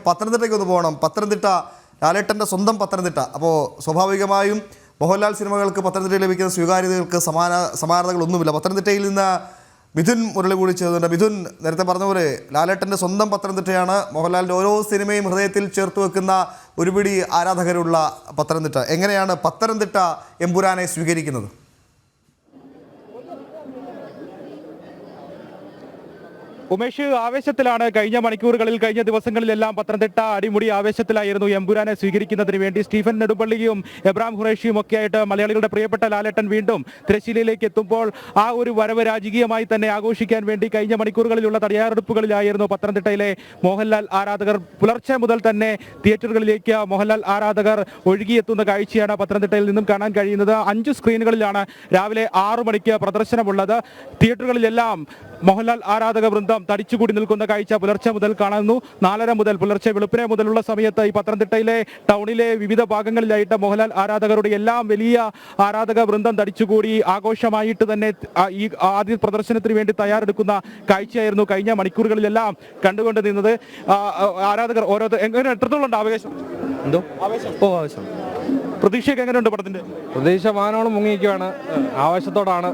പത്തനംതിട്ടയ്ക്ക് ഒന്ന് പോകണം. പത്തനംതിട്ട ലാലേട്ടൻ്റെ സ്വന്തം പത്തനംതിട്ട. അപ്പോൾ സ്വാഭാവികമായും മോഹൻലാൽ സിനിമകൾക്ക് പത്തനംതിട്ടയിൽ ലഭിക്കുന്ന സ്വീകാര്യതകൾക്ക് സമാനതകളൊന്നുമില്ല. പത്തനംതിട്ടയിൽ നിന്ന് മിഥുൻ മുരളി കൂടി ചെയ്തിട്ടുണ്ട്. മിഥുൻ, നേരത്തെ പറഞ്ഞ പോലെ ലാലേട്ടൻ്റെ സ്വന്തം പത്തനംതിട്ടയാണ്. മോഹൻലാലിൻ്റെ ഓരോ സിനിമയും ഹൃദയത്തിൽ ചേർത്ത് വെക്കുന്ന ഒരുപിടി ആരാധകരുള്ള പത്തനംതിട്ട. എങ്ങനെയാണ് പത്തനംതിട്ട എമ്പുരാനെ സ്വീകരിക്കുന്നത്? ഉമേഷ്, ആവേശത്തിലാണ് കഴിഞ്ഞ മണിക്കൂറുകളിൽ കഴിഞ്ഞ ദിവസങ്ങളിലെല്ലാം പത്തനംതിട്ട അടിമുടി ആവേശത്തിലായിരുന്നു എമ്പുരാനെ സ്വീകരിക്കുന്നതിന് വേണ്ടി. സ്റ്റീഫൻ നെടുമ്പള്ളിയും എബ്രാം ഖുറേഷിയും ഒക്കെ ആയിട്ട് മലയാളികളുടെ പ്രിയപ്പെട്ട ലാലേട്ടൻ വീണ്ടും തിരശ്ശീലയിലേക്ക് എത്തുമ്പോൾ ആ ഒരു വരവ് രാജകീയമായി തന്നെ ആഘോഷിക്കാൻ വേണ്ടി കഴിഞ്ഞ മണിക്കൂറുകളിലുള്ള തയ്യാറെടുപ്പുകളിലായിരുന്നു പത്തനംതിട്ടയിലെ മോഹൻലാൽ ആരാധകർ. പുലർച്ചെ മുതൽ തന്നെ തിയേറ്ററുകളിലേക്ക് മോഹൻലാൽ ആരാധകർ ഒഴുകിയെത്തുന്ന കാഴ്ചയാണ് പത്തനംതിട്ടയിൽ നിന്നും കാണാൻ കഴിയുന്നത്. 5 സ്ക്രീനുകളിലാണ് രാവിലെ 6 മണിക്ക് പ്രദർശനമുള്ളത്. തിയേറ്ററുകളിലെല്ലാം മോഹൻലാൽ ആരാധക വൃന്ദം തടിച്ചുകൂടി നിൽക്കുന്ന കാഴ്ച പുലർച്ചെ മുതൽ കാണുന്നു. 4:30 മുതൽ പുലർച്ചെ വെളുപ്പിനെ മുതലുള്ള സമയത്ത് ഈ പത്തനംതിട്ടയിലെ ടൗണിലെ വിവിധ ഭാഗങ്ങളിലായിട്ട് മോഹൻലാൽ ആരാധകരുടെ എല്ലാം വലിയ ആരാധക വൃന്ദം തടിച്ചുകൂടി ആഘോഷമായിട്ട് തന്നെ ഈ ആദ്യ പ്രദർശനത്തിന് വേണ്ടി തയ്യാറെടുക്കുന്ന കാഴ്ചയായിരുന്നു കഴിഞ്ഞ മണിക്കൂറുകളിലെല്ലാം കണ്ടുകൊണ്ട് നിന്നത്. ആരാധകർ എത്രത്തോളം ഉണ്ട് ആവേശം? ആവേശം പ്രതീക്ഷയൊക്കെ എങ്ങനെയുണ്ട്? പടത്തിന്റെ പ്രതീക്ഷ വാനോളം മുങ്ങിയിരിക്കുകയാണ്. ആവേശത്തോടാണ്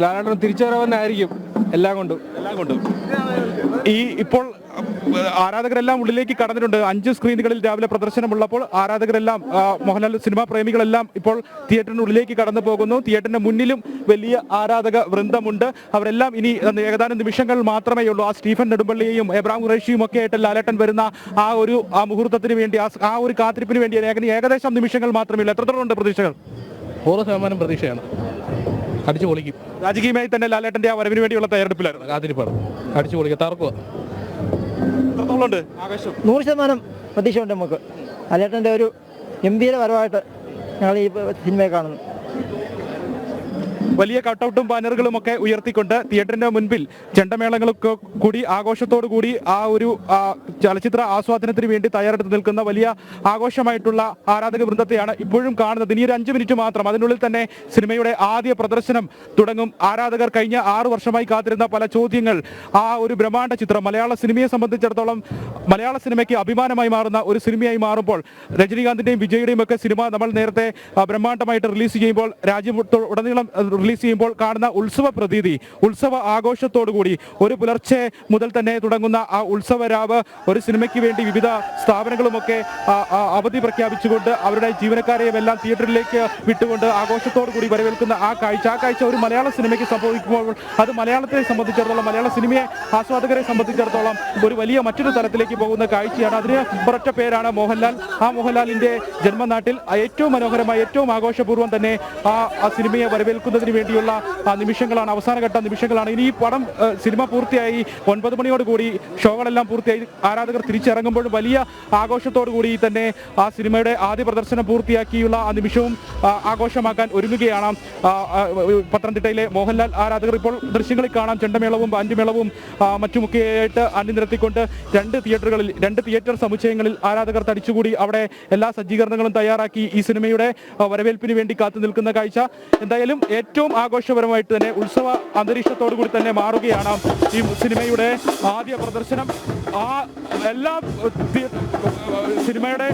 ലാലേട്ടൻ തിരിച്ചുവരവന്നായിരിക്കും എല്ലാം കൊണ്ടും. ഈ ഇപ്പോൾ ആരാധകരെല്ലാം ഉള്ളിലേക്ക് കടന്നിട്ടുണ്ട്. 5 സ്ക്രീനുകളിൽ രാവിലെ പ്രദർശനമുള്ളപ്പോൾ ആരാധകരെല്ലാം മോഹൻലാൽ സിനിമാ പ്രേമികളെല്ലാം ഇപ്പോൾ തിയേറ്ററിന് ഉള്ളിലേക്ക് കടന്നു പോകുന്നു. തിയേറ്ററിന്റെ മുന്നിലും വലിയ ആരാധക വൃന്ദമുണ്ട്. അവരെല്ലാം ഇനി ഏതാനും നിമിഷങ്ങൾ മാത്രമേ ഉള്ളൂ. ആ സ്റ്റീഫൻ നെടുമ്പള്ളിയെയും എബ്രാം ഖുറേഷിയും ഒക്കെ ആയിട്ട് ലാലേട്ടൻ വരുന്ന ആ മുഹൂർത്തത്തിന് വേണ്ടി, ആ ഒരു കാത്തിരിപ്പിന് വേണ്ടി ഏകദേശം നിമിഷങ്ങൾ മാത്രമേ ഉള്ളൂ. എത്രത്തോളം ഉണ്ട് പ്രതീക്ഷകൾ? 100% പ്രതീക്ഷയാണ്. അടിച്ചു പൊളിക്കും. രാജകീയമായി തന്നെ ലാലേട്ടന്റെ ആ വരവിന് വേണ്ടിയുള്ള തയ്യാറെടുപ്പിലായിരുന്നു. കാത്തിരിപ്പാണ്. അടിച്ചു പൊളിക്കുക, തറക്കുക. 100% പ്രതീക്ഷയുണ്ട് നമുക്ക്. ലാലേട്ടൻ്റെ ഒരു ഗംഭീര വരവായിട്ട് ഞങ്ങൾ ഈ സിനിമയെ കാണുന്നു. വലിയ കട്ടൗട്ടും ബാനറുകളും ഒക്കെ ഉയർത്തിക്കൊണ്ട് തിയേറ്ററിന്റെ മുൻപിൽ ചെണ്ടമേളങ്ങളൊക്കെ കൂടി ആഘോഷത്തോടു കൂടി ആ ഒരു ചലച്ചിത്ര ആസ്വാദനത്തിന് വേണ്ടി തയ്യാറെടുത്ത് നിൽക്കുന്ന വലിയ ആഘോഷമായിട്ടുള്ള ആരാധക വൃന്ദത്തെയാണ് ഇപ്പോഴും കാണുന്നത്. ഇനി ഒരു 5 മിനിറ്റ് മാത്രം, അതിനുള്ളിൽ തന്നെ സിനിമയുടെ ആദ്യ പ്രദർശനം തുടങ്ങും. ആരാധകർ കഴിഞ്ഞ 6 വർഷമായി കാത്തിരുന്ന പല ചോദ്യങ്ങൾ, ആ ഒരു ബ്രഹ്മാണ്ഡ ചിത്രം മലയാള സിനിമയെ സംബന്ധിച്ചിടത്തോളം മലയാള സിനിമയ്ക്ക് അഭിമാനമായി മാറുന്ന ഒരു സിനിമയായി മാറുമ്പോൾ, രജനീകാന്തിന്റെയും വിജയുടെയും ഒക്കെ സിനിമ നമ്മൾ നേരത്തെ ബ്രഹ്മാണ്ഡമായിട്ട് റിലീസ് ചെയ്യുമ്പോൾ, രാജ്യത്തുടനീളം റിലീസ് ചെയ്യുമ്പോൾ കാണുന്ന ഉത്സവ പ്രതീതി, ഉത്സവ ആഘോഷത്തോടുകൂടി ഒരു പുലർച്ചെ മുതൽ തന്നെ തുടങ്ങുന്ന ആ ഉത്സവ രാവ്, ഒരു സിനിമയ്ക്ക് വേണ്ടി വിവിധ സ്ഥാപനങ്ങളുമൊക്കെ അവധി പ്രഖ്യാപിച്ചുകൊണ്ട് അവരുടെ ജീവനക്കാരെയും എല്ലാം തിയേറ്ററിലേക്ക് വിട്ടുകൊണ്ട് ആഘോഷത്തോടുകൂടി വരവേൽക്കുന്ന ആ കാഴ്ച ഒരു മലയാള സിനിമയ്ക്ക് സംഭവിക്കുമ്പോൾ അത് മലയാളത്തെ സംബന്ധിച്ചിടത്തോളം, മലയാള സിനിമയെ ആസ്വാദകരെ സംബന്ധിച്ചിടത്തോളം ഒരു വലിയ മറ്റൊരു തലത്തിലേക്ക് പോകുന്ന കാഴ്ചയാണ്. അതിന് ഒരൊറ്റ പേരാണ് മോഹൻലാൽ. ആ മോഹൻലാലിന്റെ ജന്മനാട്ടിൽ ഏറ്റവും മനോഹരമായി, ഏറ്റവും ആഘോഷപൂർവ്വം തന്നെ ആ സിനിമയെ വരവേൽക്കുന്നതിന് വേണ്ടിയുള്ള നിമിഷങ്ങളാണ്, അവസാനഘട്ട നിമിഷങ്ങളാണ്. ഇനി ഈ പടം സിനിമ പൂർത്തിയായി 9 മണിയോടുകൂടി ഷോകളെല്ലാം പൂർത്തിയായി ആരാധകർ തിരിച്ചിറങ്ങുമ്പോഴും വലിയ ആഘോഷത്തോടു കൂടി തന്നെ ആ സിനിമയുടെ ആദ്യ പ്രദർശനം പൂർത്തിയാക്കിയുള്ള ആ നിമിഷവും ആഘോഷമാക്കാൻ ഒരുങ്ങുകയാണ് പത്തനംതിട്ടയിലെ മോഹൻലാൽ ആരാധകർ. ഇപ്പോൾ ദൃശ്യങ്ങളിൽ കാണാം ചെണ്ടമേളവും ബാൻഡുമേളവും മറ്റുമൊക്കെയായിട്ട് അണിനിരത്തിക്കൊണ്ട് 2 തിയേറ്റർ സമുച്ചയങ്ങളിൽ ആരാധകർ തടിച്ചുകൂടി അവിടെ എല്ലാ സജ്ജീകരണങ്ങളും തയ്യാറാക്കി ഈ സിനിമയുടെ വരവേൽപ്പിന് വേണ്ടി കാത്തു നിൽക്കുന്ന കാഴ്ച എന്തായാലും ഏറ്റവും ആഘോഷപരമായിട്ട് തന്നെ ഉത്സവ അന്തരീക്ഷത്തോടു കൂടി തന്നെ മാറുകയാണ് ഈ സിനിമയുടെ ആദ്യ പ്രദർശനം. ആ എല്ലാ സിനിമയുടെ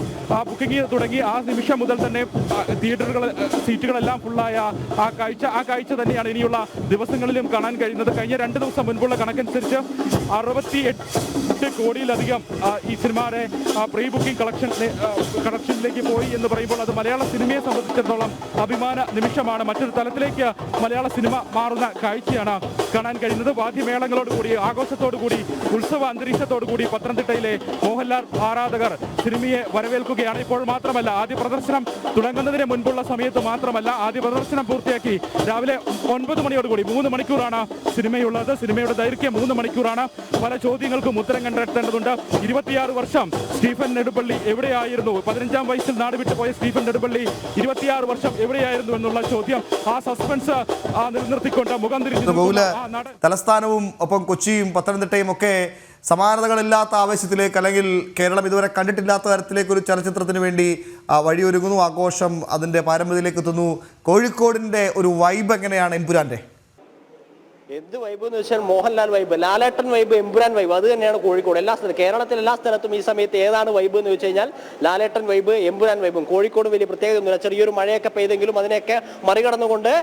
ബുക്കിംഗ് തുടങ്ങി ആ നിമിഷം മുതൽ തന്നെ സീറ്റുകളെല്ലാം ഫുള്ളായ ആ കാഴ്ച തന്നെയാണ് ഇനിയുള്ള ദിവസങ്ങളിലും കാണാൻ കഴിയുന്നത്. കഴിഞ്ഞ 2 ദിവസം മുൻപുള്ള കണക്കനുസരിച്ച് 68 കോടിയിലധികം ഈ സിനിമയുടെ പ്രീ ബുക്കിംഗ് കളക്ഷനിലേക്ക് പോയി എന്ന് പറയുമ്പോൾ അത് മലയാള സിനിമയെ സംബന്ധിച്ചിടത്തോളം അഭിമാന നിമിഷമാണ്. മറ്റൊരു തലത്തിലേക്ക് മലയാള സിനിമ മാറുന്ന കാഴ്ചയാണ് കാണാൻ കഴിയുന്നത്. വാദ്യമേളങ്ങളോടുകൂടി, ആഘോഷത്തോടുകൂടി, ഉത്സവ അന്തരീക്ഷത്തോടുകൂടി പത്തനംതിട്ടയിലെ മോഹൻലാൽ ആരാധകർ സിനിമയെ വരവേൽക്കുകയാണ്. ഇപ്പോൾ മാത്രമല്ല, ആദ്യ പ്രദർശനം തുടങ്ങുന്നതിന് മുൻപുള്ള സമയത്ത് മാത്രമല്ല, ആദ്യ പ്രദർശനം പൂർത്തിയാക്കി രാവിലെ 9 മണിയോടുകൂടി 3 മണിക്കൂറാണ് സിനിമയുള്ളത്. സിനിമയുടെ ദൈർഘ്യം 3 മണിക്കൂറാണ്. പല ചോദ്യങ്ങൾക്കും ഉത്തരം കണ്ടെത്തേണ്ടതുണ്ട്. 26 വർഷം സ്റ്റീഫൻ നെടുമ്പള്ളി എവിടെയായിരുന്നു? 15-ാം വയസ്സിൽ നാട് വിട്ടുപോയ സ്റ്റീഫൻ നെടുമ്പള്ളി 26 വർഷം എവിടെയായിരുന്നു എന്നുള്ള ചോദ്യം, ആ സസ്പെൻസ് നിലനിർത്തിക്കൊണ്ട് മുഖം തിരിച്ചു തലസ്ഥാനവും ഒപ്പം കൊച്ചിയും പത്തനംതിട്ടയും ഒക്കെ സമാനതകളില്ലാത്ത ആവേശത്തിലേക്ക്, അല്ലെങ്കിൽ കേരളം ഇതുവരെ കണ്ടിട്ടില്ലാത്ത തരത്തിലേക്ക് ഒരു ചലച്ചിത്രത്തിന് വേണ്ടി വഴിയൊരുങ്ങുന്നു. ആഘോഷം അതിൻ്റെ പാരമ്പര്യത്തിലേക്ക് എത്തുന്നു. കോഴിക്കോടിൻ്റെ ഒരു വൈബ് എങ്ങനെയാണ് എമ്പുരാൻ്റെ? എന്ത് വൈബ് എന്ന് വെച്ചാൽ മോഹൻലാൽ വൈബ്, ലാലേട്ടൻ വൈബ്, എമ്പുരാൻ വൈബ്, അത് തന്നെയാണ് കോഴിക്കോട്. എല്ലാ സ്ഥലത്തും, കേരളത്തിൽ എല്ലാ സ്ഥലത്തും ഈ സമയത്ത് ഏതാണ് വൈബ് എന്ന് വെച്ച് കഴിഞ്ഞാൽ ലാലേട്ടൻ വൈബ്, എമ്പുരാൻ വൈബും. കോഴിക്കോട് വലിയ പ്രത്യേകതയൊന്നുമില്ല, ചെറിയൊരു മഴയൊക്കെ പെയ്തെങ്കിലും അതിനെയൊക്കെ മറികടന്നുകൊണ്ട്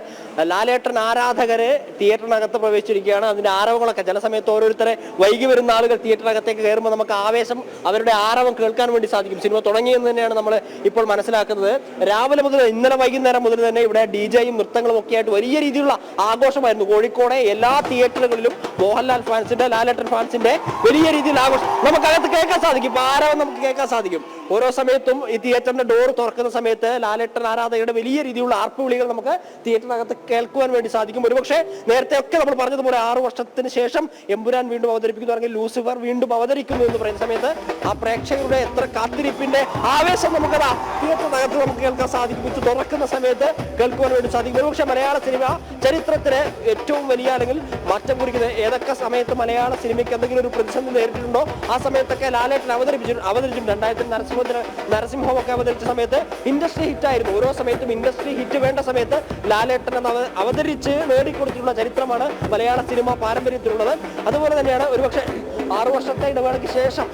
ലാലേട്ടൻ ആരാധകര് തിയേറ്ററിനകത്ത് പ്രവേശിച്ചിരിക്കുകയാണ്. അതിന്റെ ആരവങ്ങളൊക്കെ ചില സമയത്ത് ഓരോരുത്തരെ വൈകി വരുന്ന ആളുകൾ തിയേറ്ററിനകത്തേക്ക് കയറുമ്പോൾ നമുക്ക് ആവേശം, അവരുടെ ആരവം കേൾക്കാൻ വേണ്ടി സാധിക്കും. സിനിമ തുടങ്ങിയെന്ന് തന്നെയാണ് നമ്മൾ ഇപ്പോൾ മനസ്സിലാക്കുന്നത്. രാവിലെ മുതൽ ഇന്നലെ വൈകുന്നേരം മുതൽ തന്നെ ഇവിടെ DJ-യും നൃത്തങ്ങളും ഒക്കെ ആയിട്ട് വലിയ രീതിയിലുള്ള ആഘോഷമായിരുന്നു. കോഴിക്കോടെ എല്ലാ തിയേറ്ററുകളിലും മോഹൻലാൽ ഫാൻസിന്റെ, ലാലേട്ടൻ ഫാൻസിന്റെ വലിയ രീതിയിൽ ആഘോഷം നമുക്കകത്ത് കേൾക്കാൻ സാധിക്കും. ഇപ്പൊ ആരവം നമുക്ക് കേൾക്കാൻ സാധിക്കും. ഓരോ സമയത്തും ഈ തിയേറ്ററിന്റെ ഡോർ തുറക്കുന്ന സമയത്ത് ലാലേട്ടൻ ആരാധകരുടെ വലിയ രീതിയിലുള്ള ആർപ്പുവിളികൾ നമുക്ക് തിയേറ്ററിനകത്ത് കേൾക്കുവാൻ വേണ്ടി സാധിക്കും. ഒരുപക്ഷെ നേരത്തെ ഒക്കെ നമ്മൾ പറഞ്ഞതുപോലെ 6 വർഷത്തിന് ശേഷം എമ്പുരാൻ വീണ്ടും അവതരിപ്പിക്കുന്നു, അല്ലെങ്കിൽ ലൂസിഫർ വീണ്ടും അവതരിക്കുന്നു എന്ന് പറയുന്ന സമയത്ത് ആ പ്രേക്ഷകരുടെ എത്ര കാത്തിരിപ്പിന്റെ ആവേശം നമുക്കതാ തിയേറ്ററിനകത്ത് നമുക്ക് കേൾക്കാൻ സാധിക്കും. ഇത് തുറക്കുന്ന സമയത്ത് കേൾക്കുവാൻ വേണ്ടി സാധിക്കും. ഒരുപക്ഷെ മലയാള സിനിമ ചരിത്രത്തിലെ ഏറ്റവും വലിയ അല്ലെങ്കിൽ മാറ്റം കുറിക്കുന്നത് ഏതൊക്കെ സമയത്ത് മലയാള സിനിമയ്ക്ക് എന്തെങ്കിലും ഒരു പ്രതിസന്ധി നേരിട്ടിട്ടുണ്ടോ ആ സമയത്തൊക്കെ ലാലേട്ടൻ അവതരിച്ചിട്ടുണ്ട്. 2000 നരസിംഹമൊക്കെ അവതരിച്ച സമയത്ത് ഇൻഡസ്ട്രി ഹിറ്റായിരുന്നു. ഓരോ സമയത്തും ഇൻഡസ്ട്രി ഹിറ്റ് വേണ്ട സമയത്ത് ലാലേട്ടൻ അവതരിച്ച് നേടിക്കൊടുത്തിട്ടുള്ള ചരിത്രമാണ് മലയാള സിനിമ പാരമ്പര്യത്തിലുള്ളത്. അതുപോലെ തന്നെയാണ് ഒരുപക്ഷെ 6 വർഷത്തെ ഇടവേളയ്ക്ക് ശേഷം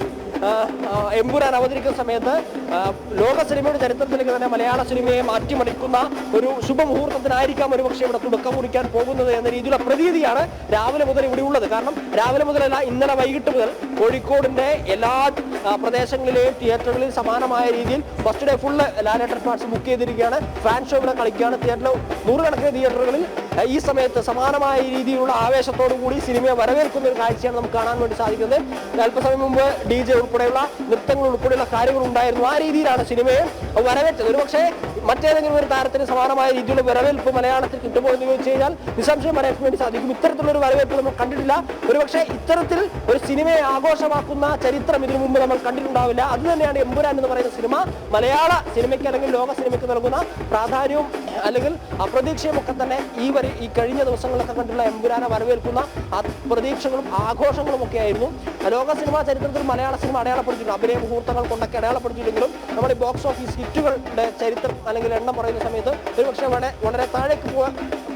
എമ്പുരാൻ അവതരിക്കുന്ന സമയത്ത് ലോക സിനിമയുടെ ചരിത്രത്തിലേക്ക് തന്നെ മലയാള സിനിമയെ മാറ്റിമറിക്കുന്ന ഒരു ശുഭമുഹൂർത്തത്തിനായിരിക്കാം ഒരുപക്ഷെ ഇവിടെ തുടക്കം കുറിക്കാൻ പോകുന്നത് എന്ന രീതിയിലുള്ള പ്രതീതിയാണ് രാവിലെ മുതൽ ഇവിടെ ഉള്ളത്. കാരണം രാവിലെ മുതലല്ല, ഇന്നലെ വൈകിട്ട് മുതൽ കോഴിക്കോടിന്റെ എല്ലാ പ്രദേശങ്ങളിലെയും തിയേറ്ററുകളിൽ സമാനമായ രീതിയിൽ ഫസ്റ്റ് ഡേ ഫുള്ള് ലാലേട്ടൻ ഫാൻസ് ബുക്ക് ചെയ്തിരിക്കുകയാണ്. ഫാൻ ഷോ ഇവിടെ കളിക്കുകയാണ്. തിയേറ്ററിൽ 100 കണക്കിന് തിയേറ്ററുകളിൽ ഈ സമയത്ത് സമാനമായ രീതിയിലുള്ള ആവേശത്തോടു കൂടി സിനിമയെ വരവേൽക്കുന്ന ഒരു കാഴ്ചയാണ് നമുക്ക് കാണാൻ വേണ്ടി സാധിക്കുന്നത്. അല്പസമയം മുമ്പ് DJ ഉൾപ്പെടെയുള്ള നൃത്തങ്ങൾ ഉൾപ്പെടെയുള്ള കാര്യങ്ങൾ ഉണ്ടായിരുന്നു. ആ രീതിയിലാണ് സിനിമയെ വരവേറ്റത്. ഒരുപക്ഷെ മറ്റേതെങ്കിലും ഒരു താരത്തിന് സമാനമായ രീതിയിലുള്ള വരവേൽപ്പ് മലയാളത്തിൽ കിട്ടുമോ എന്ന് ചോദിച്ചു കഴിഞ്ഞാൽ നിസ്സംശയം പറയാൻ വേണ്ടി സാധിക്കും. ഇത്തരത്തിലുള്ള ഒരു വരവേൽപ്പ് നമ്മൾ കണ്ടിട്ടില്ല. ഒരുപക്ഷെ ഇത്തരത്തിൽ ഒരു സിനിമയെ ആഘോഷമാക്കുന്ന ചരിത്രം ഇതിനു മുമ്പ് നമ്മൾ കണ്ടിട്ടുണ്ടാവില്ല. അത് തന്നെയാണ് എമ്പുരാൻ എന്ന് പറയുന്ന സിനിമ മലയാള സിനിമയ്ക്ക് അല്ലെങ്കിൽ ലോക സിനിമയ്ക്ക് നൽകുന്ന പ്രാധാന്യവും അല്ലെങ്കിൽ അപ്രതീക്ഷയും ഒക്കെ തന്നെ ഈ കഴിഞ്ഞ ദിവസങ്ങളിലൊക്കെ കണ്ടുള്ള എമ്പുരാനെ വരവേൽക്കുന്ന ആ പ്രതീക്ഷകളും ആഘോഷങ്ങളും ഒക്കെ ആയിരുന്നു. ലോക സിനിമാ ചരിത്രത്തിൽ മലയാള സിനിമ അടയാളപ്പെടുത്തിയിട്ടുണ്ട്. അഭിനയ മുഹൂർത്തങ്ങൾ കൊണ്ടൊക്കെ അടയാളപ്പെടുത്തിയില്ലെങ്കിലും നമ്മുടെ ബോക്സ് ഓഫീസ് ഹിറ്റുകളുടെ ചരിത്രം അല്ലെങ്കിൽ എണ്ണം പറയുന്ന സമയത്ത് ഒരുപക്ഷെ വളരെ താഴേക്ക്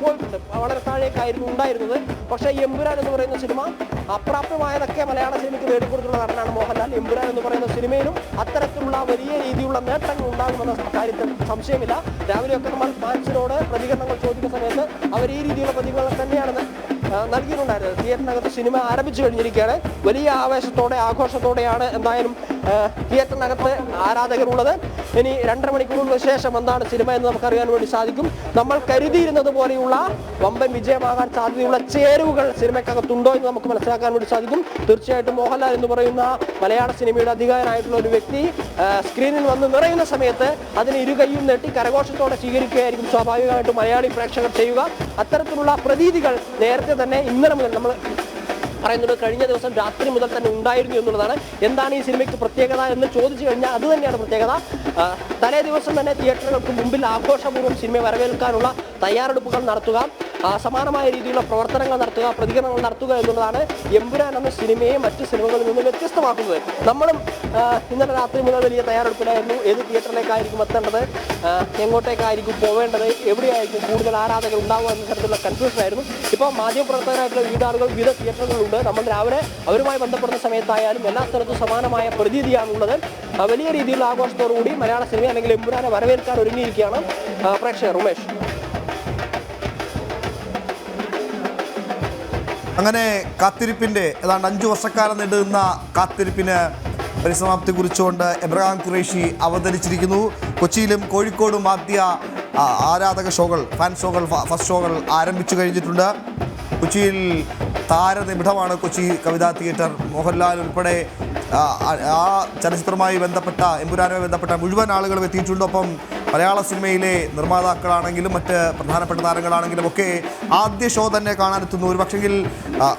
പോയിട്ടുണ്ട്. വളരെ താഴേക്കായിരുന്നു ഉണ്ടായിരുന്നത്. പക്ഷേ എമ്പുരാൻ എന്ന് പറയുന്ന സിനിമ അപ്രാപ്യമായതൊക്കെ മലയാള സിനിമയ്ക്ക് നേടിക്കൊടുത്തുള്ള നടനാണ് മോഹൻലാൽ. എമ്പുരാൻ എന്ന് പറയുന്ന സിനിമയിലും അത്തരത്തിലുള്ള വലിയ രീതിയിലുള്ള നേട്ടങ്ങൾ ഉണ്ടാകുമെന്ന കാര്യത്തിൽ സംശയമില്ല. രാവിലെയൊക്കെ നമ്മൾ ഫാൻസിനോട് പ്രതികരണങ്ങൾ ചോദിക്കുന്ന സമയത്ത് അവർ ഈ രീതിയിലുള്ള പ്രതികരണങ്ങൾ തന്നെയാണ് നൽകിയിട്ടുണ്ടായിരുന്നത്. തിയേറ്ററിനകത്ത് സിനിമ ആരംഭിച്ചു കഴിഞ്ഞിരിക്കുകയാണ്. വലിയ ആവേശത്തോടെ ആഘോഷത്തോടെയാണ് എന്തായാലും തിയേറ്ററിനകത്ത് ആരാധകരുള്ളത്. ഇനി 2.5 മണിക്കൂറിന് ശേഷം എന്താണ് സിനിമ എന്ന് നമുക്കറിയാൻ വേണ്ടി സാധിക്കും. നമ്മൾ കരുതിയിരുന്നത് പോലെയുള്ള വമ്പൻ വിജയമാകാൻ സാധ്യതയുള്ള ചേരുവകൾ സിനിമയ്ക്കകത്തുണ്ടോ എന്ന് നമുക്ക് മനസ്സിലാക്കാൻ വേണ്ടി സാധിക്കും. തീർച്ചയായിട്ടും മോഹൻലാൽ എന്ന് പറയുന്ന മലയാള സിനിമയുടെ അധികാരനായിട്ടുള്ള ഒരു വ്യക്തി സ്ക്രീനിൽ വന്ന് നിറയുന്ന സമയത്ത് അതിന് ഇരുകൈയും നീട്ടി കരഘോഷത്തോടെ സ്വീകരിക്കുകയായിരിക്കും സ്വാഭാവികമായിട്ടും മലയാളി പ്രേക്ഷകർ ചെയ്യുക. അത്തരത്തിലുള്ള പ്രതീതികൾ നേരത്തെ തന്നെ ഇന്നലെ മുതൽ നമ്മൾ പറയുന്നത് കഴിഞ്ഞ ദിവസം രാത്രി മുതൽ തന്നെ ഉണ്ടായിരുന്നു എന്നുള്ളതാണ്. എന്താണ് ഈ സിനിമയ്ക്ക് പ്രത്യേകത എന്ന് ചോദിച്ചു കഴിഞ്ഞാൽ അത് തന്നെയാണ് പ്രത്യേകത. തലേ ദിവസം തന്നെ തിയേറ്ററുകൾക്ക് മുമ്പിൽ ആഘോഷപൂർവ്വം സിനിമയെ വരവേൽക്കാനുള്ള തയ്യാറെടുപ്പുകൾ നടത്തുക, സമാനമായ രീതിയിലുള്ള പ്രവർത്തനങ്ങൾ നടത്തുക, പ്രതികരണങ്ങൾ നടത്തുക എന്നുള്ളതാണ് എമ്പുരാൻ എന്ന സിനിമയെ മറ്റ് സിനിമകളിൽ നിന്ന് വ്യത്യസ്തമാക്കുന്നത്. നമ്മളും ഇന്നലെ രാത്രി മുതൽ വലിയ തയ്യാറെടുപ്പിലായിരുന്നു. ഏത് തിയേറ്ററിലേക്കായിരിക്കും എത്തേണ്ടത്, എങ്ങോട്ടേക്കായിരിക്കും പോവേണ്ടത്, എവിടെയായിരിക്കും കൂടുതൽ ആരാധകർ ഉണ്ടാവുക എന്ന തരത്തിലുള്ള കൺഫ്യൂഷനായിരുന്നു. ഇപ്പോൾ മാധ്യമപ്രവർത്തകരായിട്ടുള്ള വിവിധ ആളുകൾ വിവിധ തിയേറ്ററുകളുണ്ട്. നമ്മൾ രാവിലെ അവരുമായി ബന്ധപ്പെടുന്ന സമയത്തായാലും എല്ലാ സ്ഥലത്തും സമാനമായ പ്രതീതിയാണുള്ളത്. വലിയ രീതിയിലുള്ള ആഘോഷത്തോടുകൂടി മലയാള സിനിമ അല്ലെങ്കിൽ എമ്പുരാനെ വരവേൽക്കാൻ ഒരുങ്ങിയിരിക്കുകയാണ് പ്രേക്ഷകർ. ഉമേഷ്, അങ്ങനെ കാത്തിരിപ്പിൻ്റെ ഏതാണ്ട് 5 വർഷക്കാലം നീണ്ടുനിന്ന കാത്തിരിപ്പിന് പരിസമാപ്തി കുറിച്ചുകൊണ്ട് എബ്രഹാം ഖുറേഷി അവതരിച്ചിരിക്കുന്നു. കൊച്ചിയിലും കോഴിക്കോടും ആദ്യ ആരാധക ഷോകൾ, ഫാൻ ഷോകൾ, ഫസ്റ്റ് ഷോകൾ ആരംഭിച്ചു കഴിഞ്ഞിട്ടുണ്ട്. കൊച്ചിയിൽ താരനിബിഡമാണ് കൊച്ചി കവിതാ തിയേറ്റർ. മോഹൻലാൽ ഉൾപ്പെടെ ആ ചലച്ചിത്രവുമായി ബന്ധപ്പെട്ട, എമ്പുരാനുമായി ബന്ധപ്പെട്ട മുഴുവൻ ആളുകളും എത്തിയിട്ടുണ്ട്. ഒപ്പം മലയാള സിനിമയിലെ നിർമ്മാതാക്കളാണെങ്കിലും മറ്റ് പ്രധാനപ്പെട്ട താരങ്ങളാണെങ്കിലും ഒക്കെ ആദ്യ ഷോ തന്നെ കാണാനെത്തുന്നു. ഒരു പക്ഷെങ്കിൽ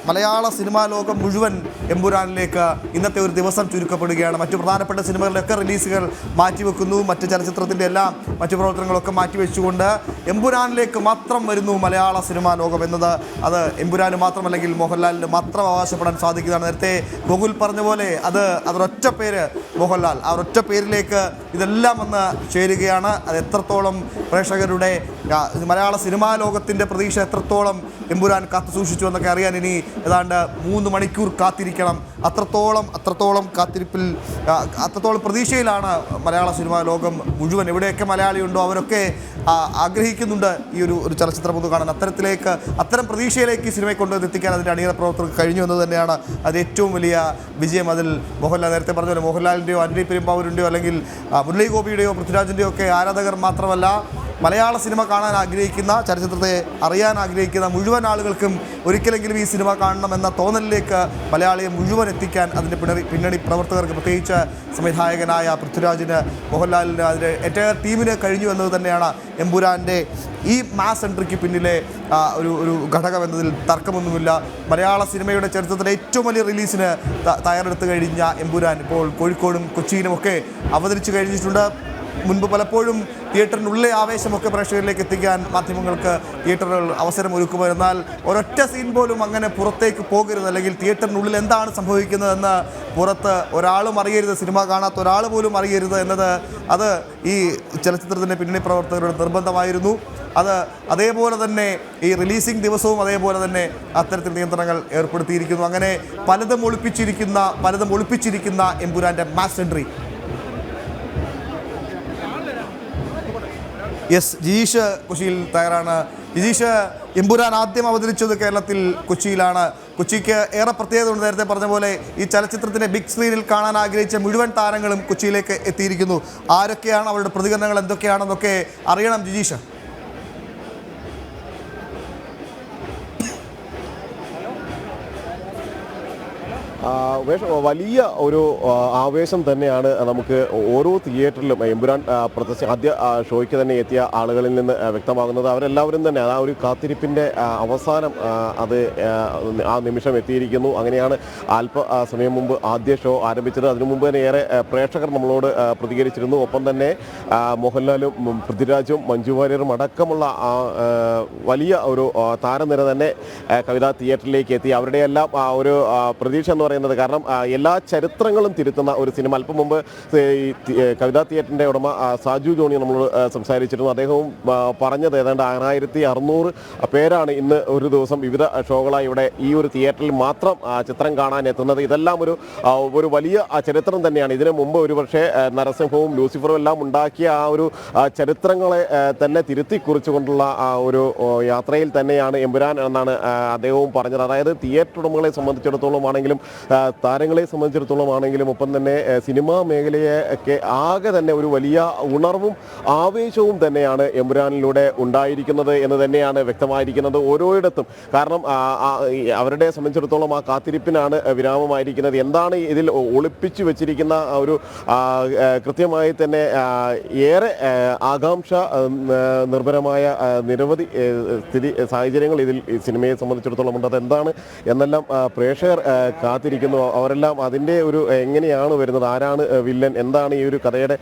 മലയാള സിനിമാ ലോകം മുഴുവൻ എമ്പുരാനിലേക്ക് ഇന്നത്തെ ഒരു ദിവസം ചുരുക്കപ്പെടുകയാണ്. മറ്റു പ്രധാനപ്പെട്ട സിനിമകളിലൊക്കെ റിലീസുകൾ മാറ്റിവെക്കുന്നു. മറ്റ് ചലച്ചിത്രത്തിൻ്റെ എല്ലാം മറ്റു പ്രവർത്തനങ്ങളൊക്കെ മാറ്റിവെച്ചുകൊണ്ട് എമ്പുരാനിലേക്ക് മാത്രം വരുന്നു മലയാള സിനിമാ ലോകം എന്നത് അത് എമ്പുരാന് മാത്രമല്ലെങ്കിൽ മോഹൻലാലിന് മാത്രം അവകാശപ്പെടാൻ സാധിക്കുന്നതാണ്. നേരത്തെ ഗോകുൽ പറഞ്ഞ പോലെ അതൊരൊറ്റ പേര് മോഹൻലാൽ, ആ ഒരൊറ്റ പേരിലേക്ക് ഇതെല്ലാം വന്ന് ചേരുകയാണ്. അത് എത്രത്തോളം പ്രേക്ഷകരുടെ മലയാള സിനിമാ ലോകത്തിൻ്റെ പ്രതീക്ഷ എത്രത്തോളം എമ്പുരാൻ കാത്തു സൂക്ഷിച്ചു എന്നൊക്കെ അറിയാൻ ഇനി ഏതാണ്ട് 3 മണിക്കൂർ കാത്തിരിക്കണം. അത്രത്തോളം കാത്തിരിപ്പിൽ അത്രത്തോളം പ്രതീക്ഷയിലാണ് മലയാള സിനിമാ ലോകം മുഴുവൻ. എവിടെയൊക്കെ മലയാളിയുണ്ടോ അവരൊക്കെ ആഗ്രഹിക്കുന്നുണ്ട് ഈ ഒരു ചലച്ചിത്രം ഒന്ന് കാണാൻ. അത്തരം പ്രതീക്ഷയിലേക്ക് ഈ സിനിമയെ കൊണ്ടുവന്നെത്തിക്കാൻ അതിൻ്റെ അണിയറ പ്രവർത്തകർക്ക് കഴിഞ്ഞു എന്ന് തന്നെയാണ് അത് ഏറ്റവും വലിയ വിജയം. അതിൽ മോഹൻലാൽ നേരത്തെ പറഞ്ഞ പോലെ മോഹൻലാലിൻ്റെയോ ആന്റണി പെരുമ്പാവൂരിൻ്റെയോ അല്ലെങ്കിൽ മുരളി ഗോപിയുടെയോ പൃഥ്വിരാജിൻ്റെയോ ഒക്കെ ആരാധകർ മാത്രമല്ല, മലയാള സിനിമ കാണാൻ ആഗ്രഹിക്കുന്ന, ചലച്ചിത്രത്തെ അറിയാൻ ആഗ്രഹിക്കുന്ന മുഴുവൻ ആളുകൾക്കും ഒരിക്കലെങ്കിലും ഈ സിനിമ കാണണമെന്ന തോന്നലിലേക്ക് മലയാളിയെ മുഴുവൻ എത്തിക്കാൻ അതിൻ്റെ പിന്നണി പ്രവർത്തകർക്ക്, പ്രത്യേകിച്ച് സംവിധായകനായ പൃഥ്വിരാജിന്, മോഹൻലാലിന്, അതിൻ്റെ എൻ്റയർ ടീമിന് കഴിഞ്ഞു എന്നത് തന്നെയാണ് എമ്പുരാൻ്റെ ഈ മാസ് എൻട്രിക്ക് പിന്നിലെ ഒരു ഘടകം എന്നതിൽ തർക്കമൊന്നുമില്ല. മലയാള സിനിമയുടെ ചരിത്രത്തിലെ ഏറ്റവും വലിയ റിലീസിന് തയ്യാറെടുത്ത് കഴിഞ്ഞ എമ്പുരാൻ ഇപ്പോൾ കോഴിക്കോടും കൊച്ചിയിലുമൊക്കെ അവതരിച്ചു കഴിഞ്ഞിട്ടുണ്ട്. മുൻപ് പലപ്പോഴും തിയേറ്ററിനുള്ളിലെ ആവേശമൊക്കെ പ്രേക്ഷകരിലേക്ക് എത്തിക്കാൻ മാധ്യമങ്ങൾക്ക് തിയേറ്ററുകൾ അവസരം ഒരുക്കുമോ, എന്നാൽ ഒരൊറ്റ സീൻ പോലും അങ്ങനെ പുറത്തേക്ക് പോകരുത്, അല്ലെങ്കിൽ തിയേറ്ററിനുള്ളിൽ എന്താണ് സംഭവിക്കുന്നതെന്ന് പുറത്ത് ഒരാളും അറിയരുത്, സിനിമ കാണാത്ത ഒരാൾ പോലും അറിയരുത് എന്നത് അത് ഈ ചലച്ചിത്രത്തിൻ്റെ പിന്നണി പ്രവർത്തകരുടെ നിർബന്ധമായിരുന്നു. അത് അതേപോലെ തന്നെ ഈ റിലീസിംഗ് ദിവസവും അതേപോലെ തന്നെ അത്തരത്തിൽ നിയന്ത്രണങ്ങൾ ഏർപ്പെടുത്തിയിരിക്കുന്നു. അങ്ങനെ പലതും ഒളിപ്പിച്ചിരിക്കുന്ന എമ്പുരാൻ്റെ മാസ് എൻട്രി. യെസ്, ജിജീഷ് കൊച്ചിയിൽ തയ്യാറാണ്. ജിജീഷ്, എമ്പുരാൻ ആദ്യം അവതരിച്ചത് കേരളത്തിൽ കൊച്ചിയിലാണ്. കൊച്ചിക്ക് ഏറെ പ്രത്യേകതയുണ്ട്. നേരത്തെ പറഞ്ഞ പോലെ ഈ ചലച്ചിത്രത്തിൻ്റെ ബിഗ് സ്ക്രീനിൽ കാണാൻ ആഗ്രഹിച്ച മുഴുവൻ താരങ്ങളും കൊച്ചിയിലേക്ക് എത്തിയിരിക്കുന്നു. ആരൊക്കെയാണ്, അവരുടെ പ്രതികരണങ്ങൾ എന്തൊക്കെയാണെന്നൊക്കെ അറിയണം ജിജീഷ്. വലിയ ഒരു ആവേശം തന്നെയാണ് നമുക്ക് ഓരോ തിയേറ്ററിലും എമ്പുരാൻ ആദ്യ ഷോയ്ക്ക് തന്നെ എത്തിയ ആളുകളിൽ നിന്ന് വ്യക്തമാകുന്നത്. അവരെല്ലാവരും തന്നെ ആ ഒരു കാത്തിരിപ്പിൻ്റെ അവസാനം അത് ആ നിമിഷം എത്തിയിരിക്കുന്നു. അങ്ങനെയാണ് സമയം മുമ്പ് ആദ്യ ഷോ ആരംഭിച്ചത്. അതിനു മുമ്പ് തന്നെ ഏറെ പ്രേക്ഷകർ നമ്മളോട് പ്രതികരിച്ചിരുന്നു. ഒപ്പം തന്നെ മോഹൻലാലും പൃഥ്വിരാജും മഞ്ജു വാര്യറും അടക്കമുള്ള വലിയ ഒരു താരനിര തന്നെ കവിതാ തിയേറ്ററിലേക്ക് എത്തി. അവരുടെയെല്ലാം ഒരു പ്രതീക്ഷ എന്ന് പറയുന്നത്, കാരണം എല്ലാ ചരിത്രങ്ങളും തിരുത്തുന്ന ഒരു സിനിമ. അല്പം മുമ്പ് ഈ കവിതാ തിയേറ്ററിൻ്റെ ഉടമ സാജു ജോണി നമ്മളോട് സംസാരിച്ചിരുന്നു. അദ്ദേഹവും പറഞ്ഞത് ഏതാണ്ട് 1600 പേരാണ് ഇന്ന് ഒരു ദിവസം വിവിധ ഷോകളായി ഇവിടെ ഈ ഒരു തിയേറ്ററിൽ മാത്രം ചിത്രം കാണാൻ എത്തുന്നത്. ഇതെല്ലാം ഒരു വലിയ ചരിത്രം തന്നെയാണ്. ഇതിനു മുമ്പ് ഒരുപക്ഷെ നരസിംഹവും ലൂസിഫറും എല്ലാം ഉണ്ടാക്കിയ ആ ഒരു ചരിത്രങ്ങളെ തന്നെ തിരുത്തി കുറിച്ചുകൊണ്ടുള്ള ഒരു യാത്രയിൽ തന്നെയാണ് എമ്പുരാൻ എന്നാണ് അദ്ദേഹവും പറഞ്ഞത്. അതായത് തിയേറ്റർ ഉടമകളെ സംബന്ധിച്ചിടത്തോളം ആണെങ്കിലും താരങ്ങളെ സംബന്ധിച്ചിടത്തോളം ആണെങ്കിലും ഒപ്പം തന്നെ സിനിമാ മേഖലയെ ഒക്കെ ആകെ തന്നെ ഒരു വലിയ ഉണർവും ആവേശവും തന്നെയാണ് എമ്പുരാനിലൂടെ ഉണ്ടായിരിക്കുന്നത് എന്ന് തന്നെയാണ് വ്യക്തമായിരിക്കുന്നത് ഓരോയിടത്തും. കാരണം അവരുടെ സംബന്ധിച്ചിടത്തോളം ആ കാത്തിരിപ്പിനാണ് വിരാമമായിരിക്കുന്നത്. എന്താണ് ഇതിൽ ഒളിപ്പിച്ചു വെച്ചിരിക്കുന്ന ഒരു കൃത്യമായി തന്നെ ഏറെ ആകാംക്ഷ നിർഭരമായ നിരവധി സാഹചര്യങ്ങൾ ഇതിൽ സിനിമയെ സംബന്ധിച്ചിടത്തോളം ഉണ്ട്. അതെന്താണ് എന്നെല്ലാം പ്രേക്ഷകർ കാത്തിരിക്കുന്നു. അവരെല്ലാം അതിൻ്റെ ഒരു എങ്ങനെയാണ് വരുന്നത്, ആരാണ് വില്ലൻ, എന്താണ് ഈ ഒരു കഥയുടെ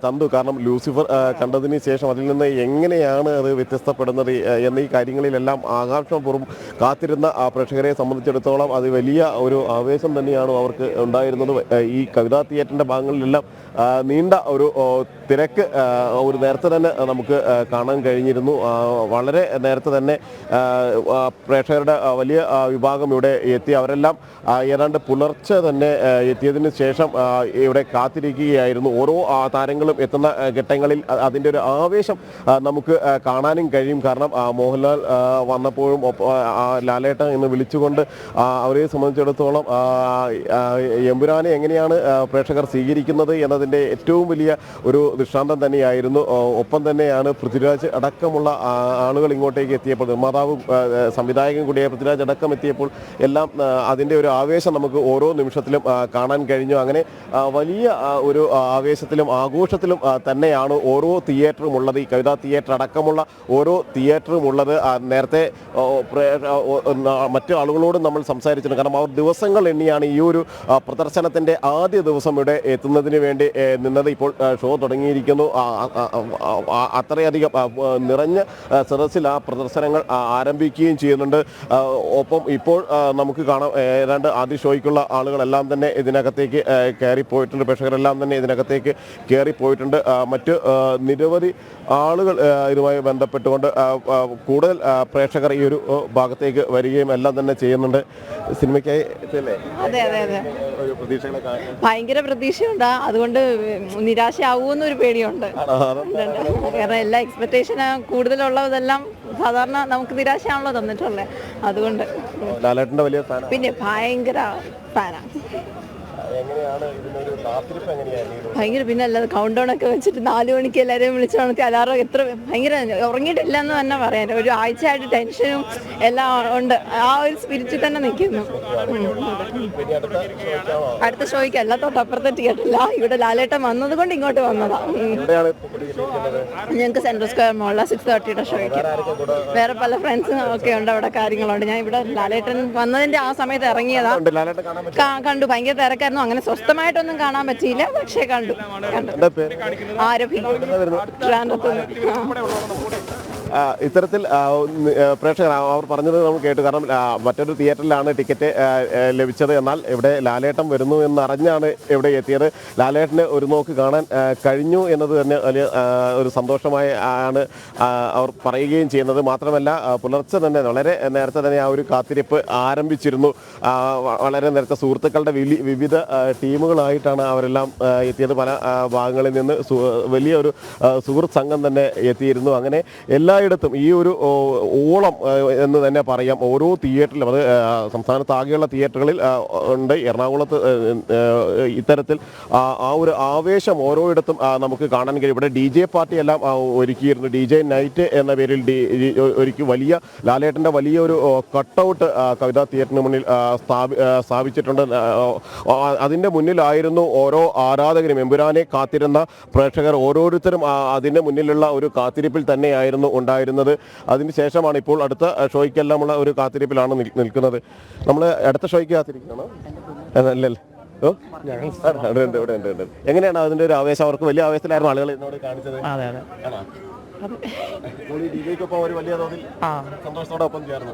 തന്തു, കാരണം ലൂസിഫർ കണ്ടതിന് ശേഷം അതിൽ നിന്ന് എങ്ങനെയാണ് അത് വ്യത്യസ്തപ്പെടുന്നത് എന്നീ കാര്യങ്ങളിലെല്ലാം ആകാംക്ഷപൂർവ്വം കാത്തിരുന്ന പ്രേക്ഷകരെ സംബന്ധിച്ചിടത്തോളം അത് വലിയ ഒരു ആവേശം തന്നെയാണ് അവർക്ക് ഉണ്ടായിരുന്നത്. ഈ കവിതാ തിയേറ്ററിൻ്റെ ഭാഗങ്ങളിലെല്ലാം നീണ്ട ഒരു തിരക്ക് ഒരു നേരത്തെ തന്നെ നമുക്ക് കാണാൻ കഴിഞ്ഞിരുന്നു. വളരെ നേരത്തെ തന്നെ പ്രേക്ഷകരുടെ വലിയ വിഭാഗം ഇവിടെ എത്തി. അവരെല്ലാം ഏതാണ്ട് പുലർച്ചെ തന്നെ എത്തിയതിന് ശേഷം ഇവിടെ കാത്തിരിക്കുകയായിരുന്നു. ഓരോ താരങ്ങളും എത്തുന്ന ഘട്ടങ്ങളിൽ അതിൻ്റെ ഒരു ആവേശം നമുക്ക് കാണാനും കഴിയും. കാരണം മോഹൻലാൽ വന്നപ്പോഴും ലാലേട്ടൻ എന്ന് വിളിച്ചുകൊണ്ട് അവരെ സംബന്ധിച്ചിടത്തോളം എമ്പുരാനെ എങ്ങനെയാണ് പ്രേക്ഷകർ സ്വീകരിക്കുന്നത് എന്നതിൻ്റെ ഏറ്റവും വലിയ ഒരു ദൃഷ്ടാന്തം തന്നെയായിരുന്നു. ഒപ്പം തന്നെയാണ് പൃഥ്വിരാജ് അടക്കമുള്ള ആളുകൾ ഇങ്ങോട്ടേക്ക് എത്തിയപ്പോൾ, നിർമ്മാതാവും സംവിധായകൻ കൂടിയായ പൃഥ്വിരാജ് അടക്കം എത്തിയപ്പോൾ എല്ലാം അതിൻ്റെ ഒരു ആവേശം നമുക്ക് ഓരോ നിമിഷത്തിലും കാണാൻ കഴിഞ്ഞു. അങ്ങനെ വലിയ ഒരു ആവേശത്തിലും ആഘോഷത്തിലും തന്നെയാണ് ഓരോ തിയേറ്ററും ഉള്ളത്. ഈ കവിതാ തിയേറ്റർ അടക്കമുള്ള ഓരോ തിയേറ്ററും ഉള്ളത്. നേരത്തെ മറ്റു ആളുകളോടും നമ്മൾ സംസാരിച്ചിട്ടുണ്ട്. കാരണം അവർ ദിവസങ്ങൾ എണ്ണിയാണ് ഈ ഒരു പ്രദർശനത്തിൻ്റെ ആദ്യ ദിവസം ഇവിടെ എത്തുന്നതിന് വേണ്ടി നിന്നത്. ഇപ്പോൾ ഷോ തുടങ്ങിയിരിക്കുന്നു. അത്രയധികം നിറഞ്ഞ സദസ്സിൽ ആ പ്രദർശനങ്ങൾ ആരംഭിക്കുകയും ചെയ്യുന്നുണ്ട്. ഒപ്പം ഇപ്പോൾ നമുക്ക് കാണാം ഏതാണ്ട് ആദ്യ ഷോ ഷോയ്ക്കുള്ള ആളുകളെല്ലാം തന്നെ ഇതിനകത്തേക്ക് കയറിപ്പോയിട്ടുണ്ട്. പ്രേക്ഷകരെല്ലാം തന്നെ ഇതിനകത്തേക്ക് കയറിപ്പോയിട്ടുണ്ട്. മറ്റ് നിരവധി ആളുകൾ ഇതുമായി ബന്ധപ്പെട്ടുകൊണ്ട് കൂടുതൽ പ്രേക്ഷകർ ഈ ഒരു ഭാഗത്തേക്ക് വരികയും എല്ലാം തന്നെ ചെയ്യുന്നുണ്ട്. സിനിമയ്ക്കായി അതെ അതെ അതെ ഒരു പ്രതീക്ഷകളൊക്കെ ഭയങ്കര പ്രതീക്ഷയുണ്ട്. അതുകൊണ്ട് നിരാശയാവുമെന്നൊരു പേടിയുണ്ട്. കാരണം എല്ലാ എക്സ്പെക്ടേഷൻ കൂടുതലുള്ളതെല്ലാം സാധാരണ നമുക്ക് നിരാശയാണല്ലോ തന്നിട്ടുള്ളത്. അതുകൊണ്ട് ലാലേട്ടൻ്റെ വലിയ പിന്നെ ഭയങ്കര ഫാനാണ്. ഭയങ്കര പിന്നെ അല്ലാതെ കൗണ്ട് ഡൗൺ ഒക്കെ വെച്ചിട്ട് 4 മണിക്ക് എല്ലാവരെയും വിളിച്ചു ഉണർത്തി അലാറം എത്ര ഭയങ്കര ഉറങ്ങിയിട്ടില്ല എന്ന് തന്നെ പറയാൻ. ഒരു ആഴ്ചയായിട്ട് ടെൻഷനും എല്ലാം ഉണ്ട്. ആ ഒരു സ്പിരിറ്റിൽ തന്നെ നിൽക്കുന്നു. അടുത്ത ഷോയ്ക്ക് അല്ല തൊട്ടപ്പുറത്തെ തിയേറ്ററില്ല. ഇവിടെ ലാലേട്ടൻ വന്നത് കൊണ്ട് ഇങ്ങോട്ട് വന്നതാ. ഞങ്ങൾക്ക് സെൻട്രൽ സ്ക്വയർ മോളില 6:30 ഷോയ്ക്ക്. വേറെ പല ഫ്രണ്ട്സും ഒക്കെ ഉണ്ട് അവിടെ, കാര്യങ്ങളുണ്ട്. ഞാൻ ഇവിടെ ലാലേട്ടൻ വന്നതിന്റെ ആ സമയത്ത് ഇറങ്ങിയതാ. കണ്ടു, ഭയങ്കര തിരക്കായിരുന്നു. അങ്ങനെ സ്വസ്ഥമായിട്ടൊന്നും കാണാൻ പറ്റിയില്ല, പക്ഷേ കണ്ടു. ആരഭി ഇത്തരത്തിൽ പ്രേക്ഷകർ അവർ പറഞ്ഞത് നമ്മൾ കേട്ടു. കാരണം മറ്റൊരു തിയേറ്ററിലാണ് ടിക്കറ്റ് ലഭിച്ചത്. എന്നാൽ ഇവിടെ ലാലേട്ടൻ വരുന്നു എന്നറിഞ്ഞാണ് ഇവിടെ എത്തിയത്. ലാലേട്ടന് ഒരു നോക്ക് കാണാൻ കഴിഞ്ഞു എന്നത് തന്നെ വലിയ ഒരു സന്തോഷമായി ആണ് അവർ പറയുകയും ചെയ്യുന്നത്. മാത്രമല്ല പുലർച്ചെ തന്നെ വളരെ നേരത്തെ തന്നെ ആ ഒരു കാത്തിരിപ്പ് ആരംഭിച്ചിരുന്നു. വളരെ നേരത്തെ സുഹൃത്തുക്കളുടെ വിവിധ ടീമുകളായിട്ടാണ് അവരെല്ലാം എത്തിയത്. പല ഭാഗങ്ങളിൽ നിന്ന് വലിയൊരു സുഹൃത്ത് സംഘം തന്നെ എത്തിയിരുന്നു. അങ്ങനെ എല്ലായിടത്തും ഈ ഒരു ഓളം എന്ന് തന്നെ പറയാം. ഓരോ തിയേറ്ററിലും, അത് സംസ്ഥാനത്താകെയുള്ള തിയേറ്ററുകളിൽ ഉണ്ട്. എറണാകുളത്ത് ഇത്തരത്തിൽ ആ ഒരു ആവേശം ഓരോയിടത്തും നമുക്ക് കാണാൻ കഴിയും. ഇവിടെ DJ പാർട്ടി എല്ലാം ഒരുക്കിയിരുന്നു. DJ നൈറ്റ് എന്ന പേരിൽ ഒരുക്കി വലിയ ലാലേട്ടൻ്റെ വലിയൊരു കട്ടൗട്ട് കവിതാ തിയേറ്ററിന് മുന്നിൽ സ്ഥാപിച്ചിട്ടുണ്ട്. അതിൻ്റെ മുന്നിലായിരുന്നു ഓരോ ആരാധകരും, എമ്പുരാനെ കാത്തിരുന്ന പ്രേക്ഷകർ ഓരോരുത്തരും അതിൻ്റെ മുന്നിലുള്ള ഒരു കാത്തിരിപ്പിൽ തന്നെയായിരുന്നു ഉണ്ടായിരുന്നത്. അതിനുശേഷമാണ് ഇപ്പോൾ അടുത്ത ഷോയ്ക്കെല്ലാമുള്ള ഒരു കാത്തിരിപ്പിലാണ് നിൽക്കുന്നത്. നമ്മൾ അടുത്ത ഷോയ്ക്ക് കാത്തിരിക്കണോ? അല്ലല്ലേ? എങ്ങനെയാണ് അതിൻ്റെ ഒരു ആവേശം? അവർക്ക് വലിയ ആവേശത്തിലായിരുന്നു ആളുകൾ എന്നോട് കാണിച്ചത്. ഒരു വലിയ തോതിൽ സന്തോഷത്തോടൊപ്പം ചേർന്നു.